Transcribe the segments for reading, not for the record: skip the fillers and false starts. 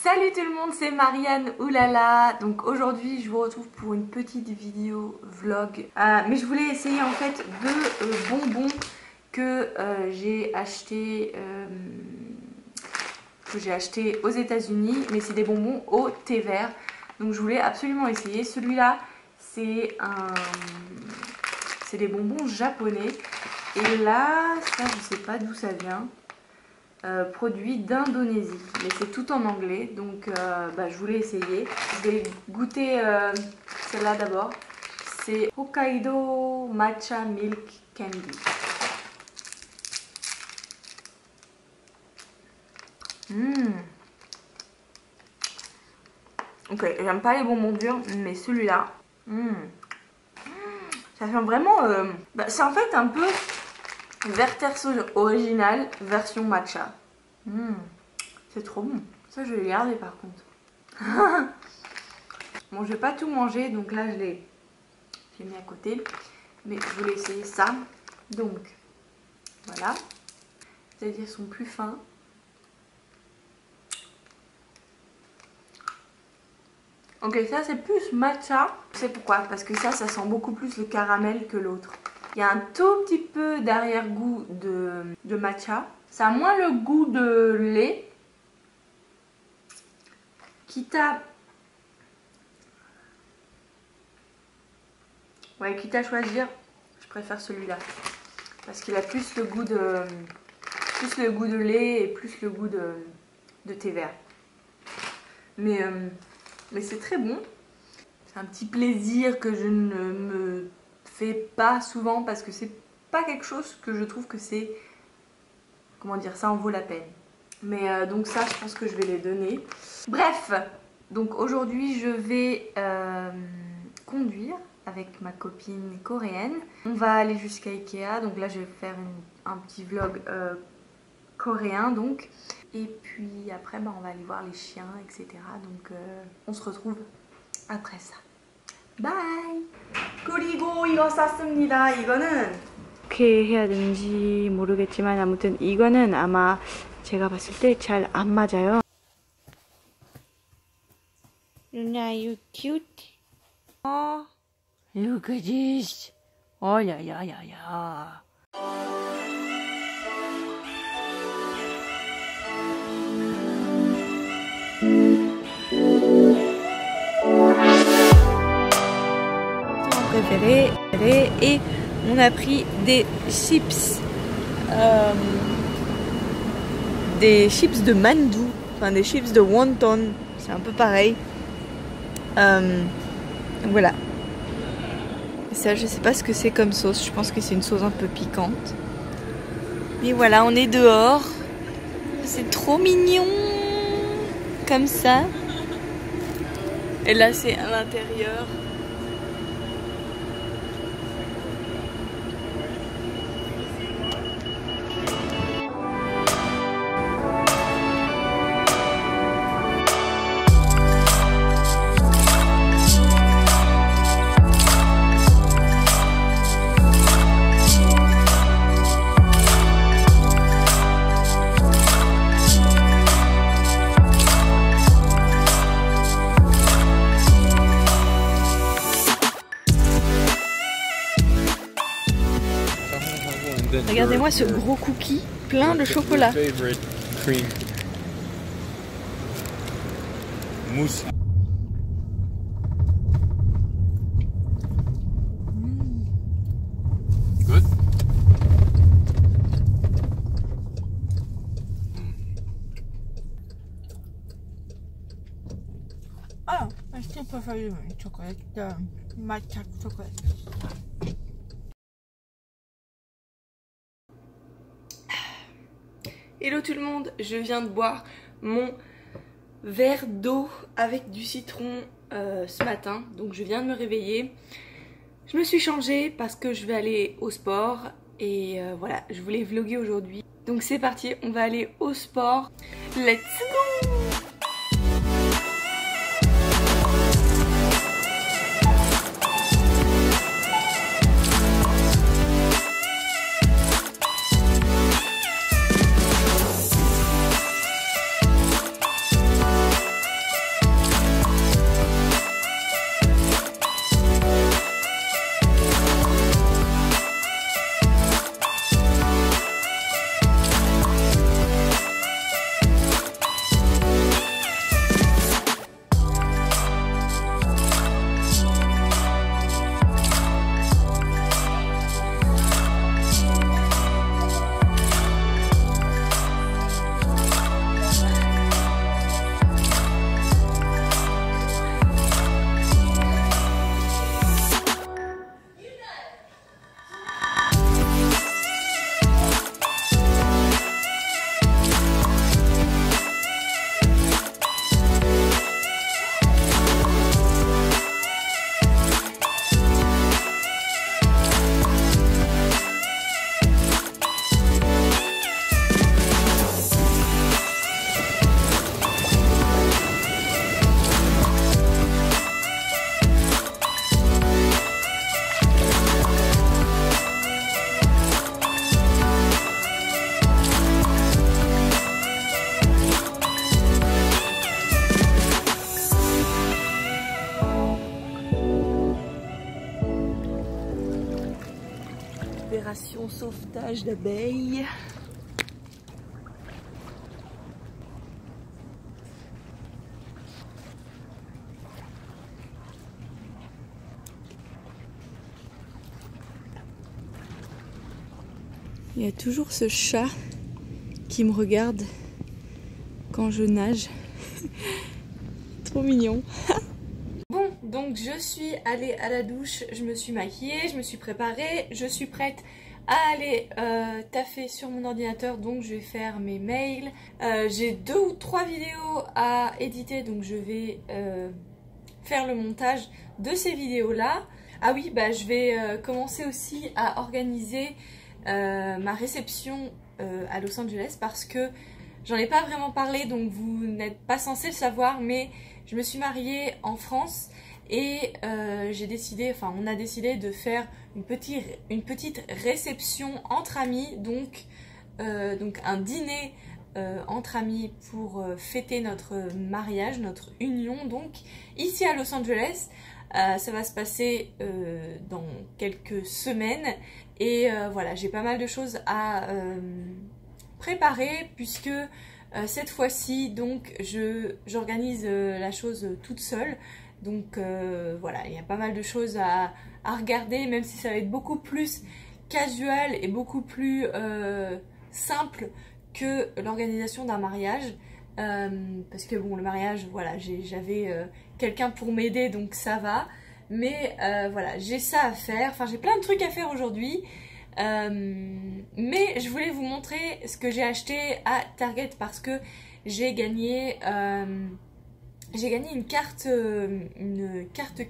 Salut tout le monde, c'est Marianne Oulala. Donc aujourd'hui je vous retrouve pour une petite vidéo vlog. Mais je voulais essayer en fait deux bonbons que j'ai acheté aux États-Unis, mais c'est des bonbons au thé vert. Donc je voulais absolument essayer. Celui-là c'est des bonbons japonais. Et là, ça je sais pas d'où ça vient. Produit d'Indonésie, mais c'est tout en anglais, donc je voulais essayer. Je vais goûter celle-là d'abord. C'est Hokkaido Matcha Milk Candy. Ok, j'aime pas les bonbons durs, mais celui-là, ça sent vraiment... c'est en fait un peu Werther's original version matcha. C'est trop bon. Ça je vais le garder par contre. Bon, je vais pas tout manger, donc là je l'ai mis à côté. Mais je voulais essayer ça. Donc voilà. C'est-à-dire qu'ils sont plus fins. Ok, ça c'est plus matcha. Je sais pourquoi, parce que ça sent beaucoup plus le caramel que l'autre. Il y a un tout petit peu d'arrière-goût de matcha. Ça a moins le goût de lait. Quitte à choisir, je préfère celui-là. Parce qu'il a plus le goût de lait et plus le goût de thé vert. Mais c'est très bon. C'est un petit plaisir que je ne me fais pas souvent parce que c'est pas quelque chose que je trouve que c'est... Comment dire, ça en vaut la peine. Mais donc ça, je pense que je vais les donner. Bref, donc aujourd'hui, je vais conduire avec ma copine coréenne. On va aller jusqu'à Ikea. Donc là, je vais faire un petit vlog coréen. Donc. Et puis après, on va aller voir les chiens, etc. Donc on se retrouve après ça. Bye! 그리고 이거 샀습니다. 이거는 어떻게 해야 되는지 모르겠지만 아무튼 이거는 아마 제가 봤을 때 잘 안 맞아요. Luna, you cute? Oh, look at this. Oh, yeah, yeah, yeah, yeah. Préféré et on a pris des chips de mandou, enfin des chips de wonton, c'est un peu pareil. Voilà. Ça, je sais pas ce que c'est comme sauce, je pense que c'est une sauce un peu piquante. Et voilà, on est dehors. C'est trop mignon comme ça. Et là c'est à l'intérieur. Regardez-moi ce gros cookie plein de chocolat. Mousse. Good. Oh, I still prefer chocolate, matcha chocolate. Hello tout le monde, je viens de boire mon verre d'eau avec du citron ce matin. Donc je viens de me réveiller. Je me suis changée parce que je vais aller au sport. Et voilà, je voulais vlogger aujourd'hui. Donc c'est parti, on va aller au sport. Let's go! Opération sauvetage d'abeilles. Il y a toujours ce chat qui me regarde quand je nage. Trop mignon. Bon, donc je suis allée à la douche, je me suis maquillée, je me suis préparée, je suis prête à aller taffer sur mon ordinateur, donc je vais faire mes mails. J'ai 2 ou 3 vidéos à éditer, donc je vais faire le montage de ces vidéos-là. Ah oui, bah je vais commencer aussi à organiser ma réception à Los Angeles parce que j'en ai pas vraiment parlé, donc vous n'êtes pas censé le savoir, mais je me suis mariée en France et on a décidé de faire une petite réception entre amis, donc un dîner entre amis pour fêter notre mariage, notre union, donc ici à Los Angeles. Ça va se passer dans quelques semaines et voilà, j'ai pas mal de choses à préparer puisque cette fois-ci donc j'organise la chose toute seule, donc voilà, il y a pas mal de choses à regarder, même si ça va être beaucoup plus casual et beaucoup plus simple que l'organisation d'un mariage. Parce que bon, le mariage, voilà, j'avais quelqu'un pour m'aider, donc ça va, mais voilà, j'ai ça à faire, enfin j'ai plein de trucs à faire aujourd'hui, mais je voulais vous montrer ce que j'ai acheté à Target parce que j'ai gagné une carte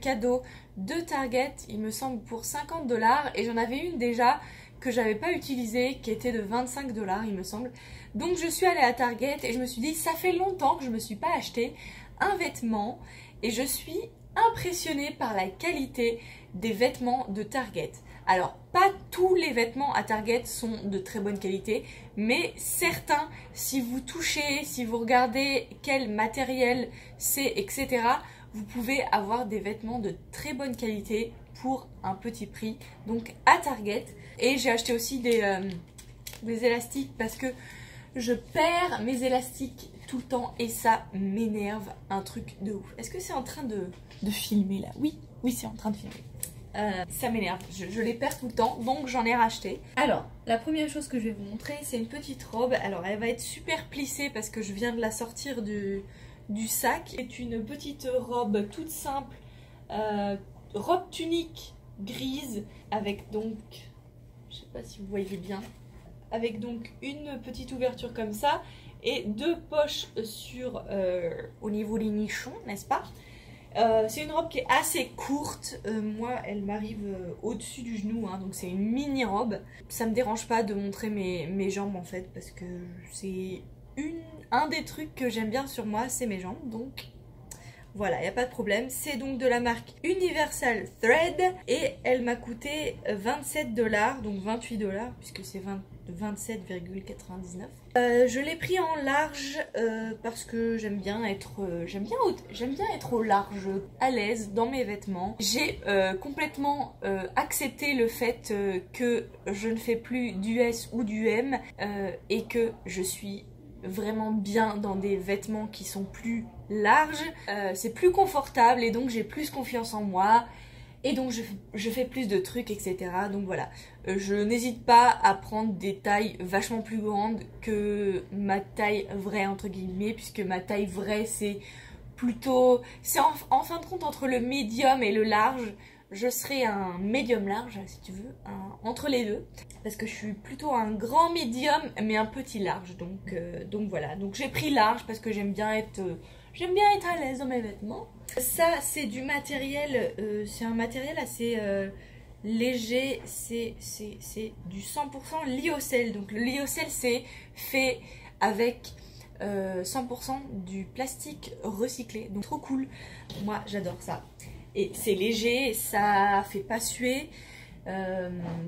cadeau de Target, il me semble, pour 50 $, et j'en avais une déjà que j'avais pas utilisée qui était de 25 $, il me semble. Donc je suis allée à Target et je me suis dit, ça fait longtemps que je me suis pas acheté un vêtement et je suis impressionnée par la qualité des vêtements de Target. Alors pas tous les vêtements à Target sont de très bonne qualité, mais certains, si vous touchez, si vous regardez quel matériel c'est, etc., vous pouvez avoir des vêtements de très bonne qualité pour un petit prix, donc à Target. Et j'ai acheté aussi des élastiques parce que je perds mes élastiques tout le temps et ça m'énerve un truc de ouf. Est-ce que c'est en train de filmer là? Oui, c'est en train de filmer. Ça m'énerve, je les perds tout le temps, donc j'en ai racheté. Alors, la première chose que je vais vous montrer, c'est une petite robe. Alors, elle va être super plissée parce que je viens de la sortir du sac. C'est une petite robe toute simple, robe tunique grise avec donc, je sais pas si vous voyez bien, avec donc une petite ouverture comme ça et 2 poches au niveau des nichons, n'est-ce pas? C'est une robe qui est assez courte, moi elle m'arrive au-dessus du genou, hein, donc c'est une mini robe. Ça me dérange pas de montrer mes jambes en fait, parce que c'est un des trucs que j'aime bien sur moi, c'est mes jambes, donc voilà, il n'y a pas de problème. C'est donc de la marque Universal Thread et elle m'a coûté 27 $, donc 28 $, puisque c'est 27,99. Je l'ai pris en large parce que j'aime bien être au large, à l'aise dans mes vêtements. J'ai complètement accepté le fait que je ne fais plus du S ou du M et que je suis vraiment bien dans des vêtements qui sont plus larges, c'est plus confortable et donc j'ai plus confiance en moi et donc je fais plus de trucs, etc. Donc voilà, je n'hésite pas à prendre des tailles vachement plus grandes que ma taille vraie entre guillemets, puisque ma taille vraie c'est plutôt, c'est en fin de compte entre le médium et le large. Je serai un médium large si tu veux, entre les deux, parce que je suis plutôt un grand médium mais un petit large, donc voilà, donc j'ai pris large parce que j'aime bien être à l'aise dans mes vêtements. Ça c'est du matériel, c'est un matériel assez léger, c'est du 100% lyocell, donc le lyocell c'est fait avec 100% du plastique recyclé, donc trop cool, moi j'adore ça. Et c'est léger, ça fait pas suer,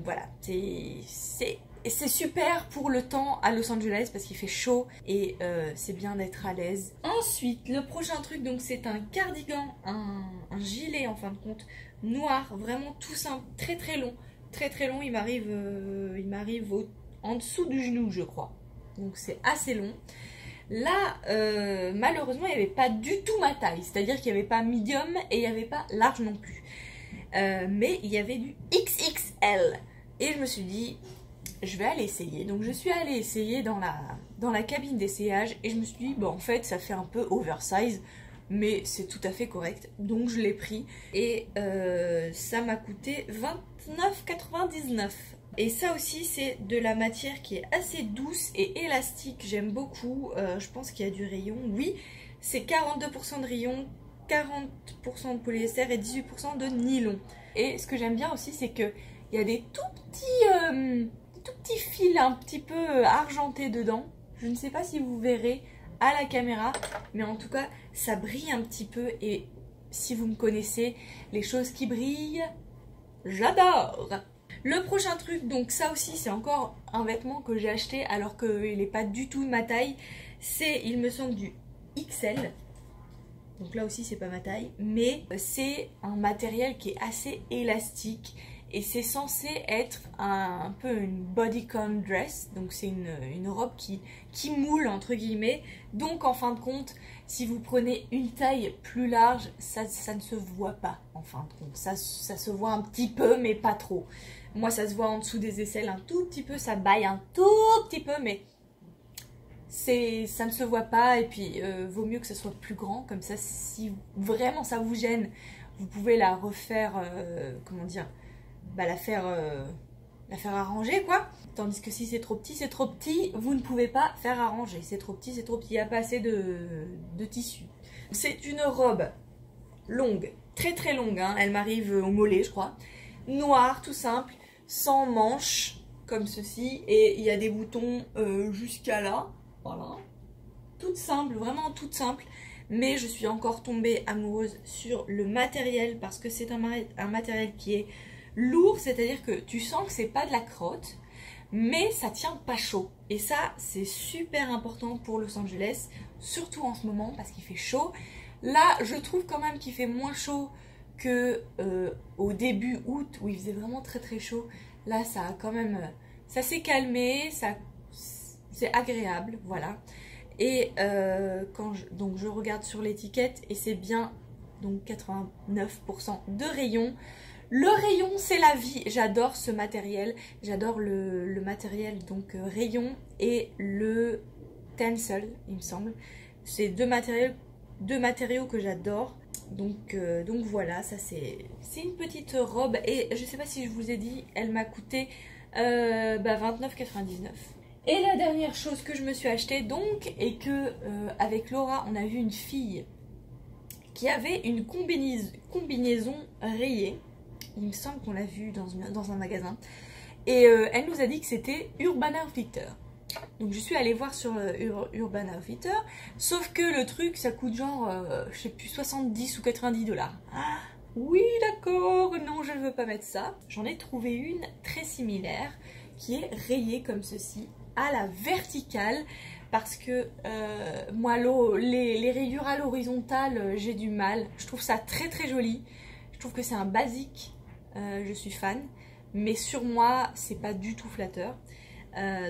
voilà, c'est super pour le temps à Los Angeles parce qu'il fait chaud et c'est bien d'être à l'aise. Ensuite, le prochain truc, donc c'est un cardigan, un gilet en fin de compte, noir, vraiment tout simple, très très long, très très long, il m'arrive en dessous du genou je crois. Donc c'est assez long. Là, malheureusement, il n'y avait pas du tout ma taille. C'est-à-dire qu'il n'y avait pas medium et il n'y avait pas large non plus. Mais il y avait du XXL. Et je me suis dit, je vais aller essayer. Donc je suis allée essayer dans la cabine d'essayage. Et je me suis dit, bon en fait, ça fait un peu oversize. Mais c'est tout à fait correct. Donc je l'ai pris. Et ça m'a coûté 29,99 €. Et ça aussi c'est de la matière qui est assez douce et élastique, j'aime beaucoup, je pense qu'il y a du rayon, oui, c'est 42% de rayon, 40% de polyester et 18% de nylon. Et ce que j'aime bien aussi c'est qu'il y a des tout petits fils un petit peu argentés dedans, je ne sais pas si vous verrez à la caméra, mais en tout cas ça brille un petit peu et si vous me connaissez, les choses qui brillent, j'adore! Le prochain truc, donc ça aussi c'est encore un vêtement que j'ai acheté alors qu'il n'est pas du tout de ma taille. C'est, il me semble, du XL. Donc là aussi c'est pas ma taille. Mais c'est un matériel qui est assez élastique. Et c'est censé être un peu une bodycon dress. Donc c'est une robe qui moule entre guillemets. Donc en fin de compte, si vous prenez une taille plus large, ça ne se voit pas en fin de compte. Ça se voit un petit peu mais pas trop. Moi ça se voit en dessous des aisselles un tout petit peu, ça baille un tout petit peu mais ça ne se voit pas. Et puis vaut mieux que ça soit plus grand, comme ça si vraiment ça vous gêne, vous pouvez la refaire, comment dire, bah la faire arranger quoi. Tandis que si c'est trop petit, vous ne pouvez pas faire arranger, c'est trop petit, il n'y a pas assez de tissu. C'est une robe longue, très très longue, hein. Elle m'arrive au mollet je crois, noire tout simple, sans manches comme ceci, et il y a des boutons jusqu'à là, voilà, toute simple, vraiment toute simple. Mais je suis encore tombée amoureuse sur le matériel parce que c'est un matériel qui est lourd, c'est-à-dire que tu sens que c'est pas de la crotte, mais ça tient pas chaud. Et ça, c'est super important pour Los Angeles, surtout en ce moment parce qu'il fait chaud. Là, je trouve quand même qu'il fait moins chaud que au début août où il faisait vraiment très très chaud. Là, ça a quand même, ça s'est calmé, c'est agréable, voilà. Et donc je regarde sur l'étiquette et c'est bien donc 89% de rayon. Le rayon c'est la vie, j'adore ce matériel, j'adore le matériel donc rayon et le tencel il me semble. C'est deux matériaux que j'adore. Donc voilà, ça c'est une petite robe et je sais pas si je vous ai dit, elle m'a coûté 29,99 €. Et la dernière chose que je me suis achetée donc, et que avec Laura on a vu une fille qui avait une combinaison rayée. Il me semble qu'on l'a vue dans un magasin. Et elle nous a dit que c'était Urban Outfitter. Donc je suis allée voir sur Urban Outfitter. Sauf que le truc ça coûte genre, je sais plus, 70 ou 90 $. Ah, oui d'accord, non je ne veux pas mettre ça. J'en ai trouvé une très similaire qui est rayée comme ceci, à la verticale. Parce que moi les rayures à l'horizontale j'ai du mal. Je trouve ça très très joli. Je trouve que c'est un basique. Je suis fan. Mais sur moi c'est pas du tout flatteur.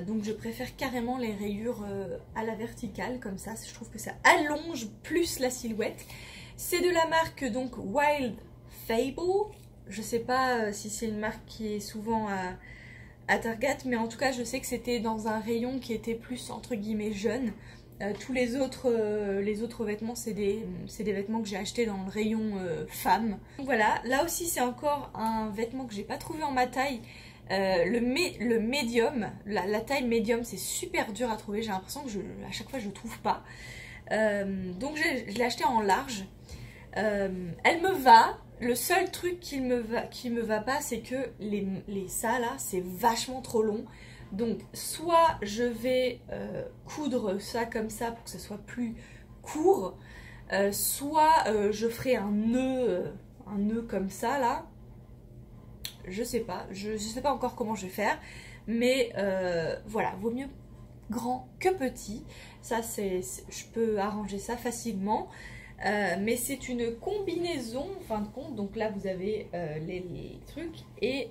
Donc je préfère carrément les rayures à la verticale comme ça. Je trouve que ça allonge plus la silhouette. C'est de la marque donc Wild Fable. Je sais pas si c'est une marque qui est souvent à Target, mais en tout cas je sais que c'était dans un rayon qui était plus entre guillemets jeune. Tous les autres vêtements c'est des vêtements que j'ai achetés dans le rayon femmes. Donc voilà, là aussi c'est encore un vêtement que j'ai pas trouvé en ma taille. Le médium, la taille médium c'est super dur à trouver, j'ai l'impression que à chaque fois je le trouve pas. Donc je l'ai acheté en large. Elle me va. Le seul truc qui me va pas, c'est que ça là, c'est vachement trop long. Donc soit je vais coudre ça comme ça pour que ça soit plus court, soit je ferai un nœud comme ça là. Je sais pas encore comment je vais faire, mais voilà, vaut mieux grand que petit. Ça je peux arranger ça facilement. Mais c'est une combinaison en fin de compte. Donc là vous avez les trucs et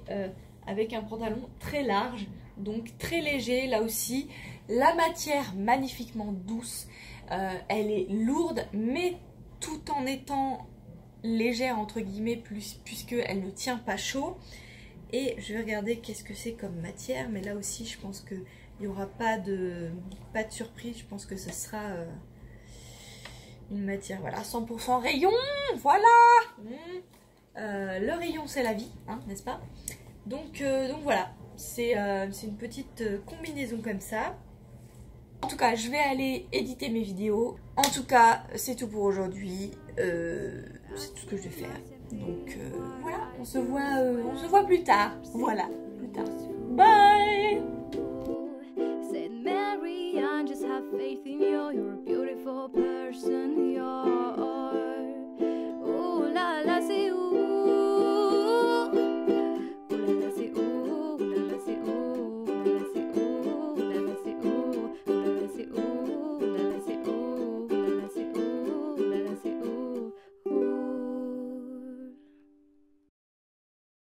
avec un pantalon très large, donc très léger là aussi. La matière magnifiquement douce, elle est lourde mais tout en étant légère entre guillemets puisqu'elle ne tient pas chaud. Et je vais regarder qu'est-ce que c'est comme matière, mais là aussi je pense qu'il n'y aura pas de surprise, je pense que ce sera une matière, voilà, 100% rayon, voilà. Le rayon c'est la vie, hein, n'est-ce pas? Donc voilà, c'est une petite combinaison comme ça. En tout cas, je vais aller éditer mes vidéos. En tout cas, c'est tout pour aujourd'hui. C'est tout ce que je vais faire. Donc voilà, on se voit plus tard. Voilà, plus tard. Bye! Said Mary, I just have faith in you. You're a beautiful person, you're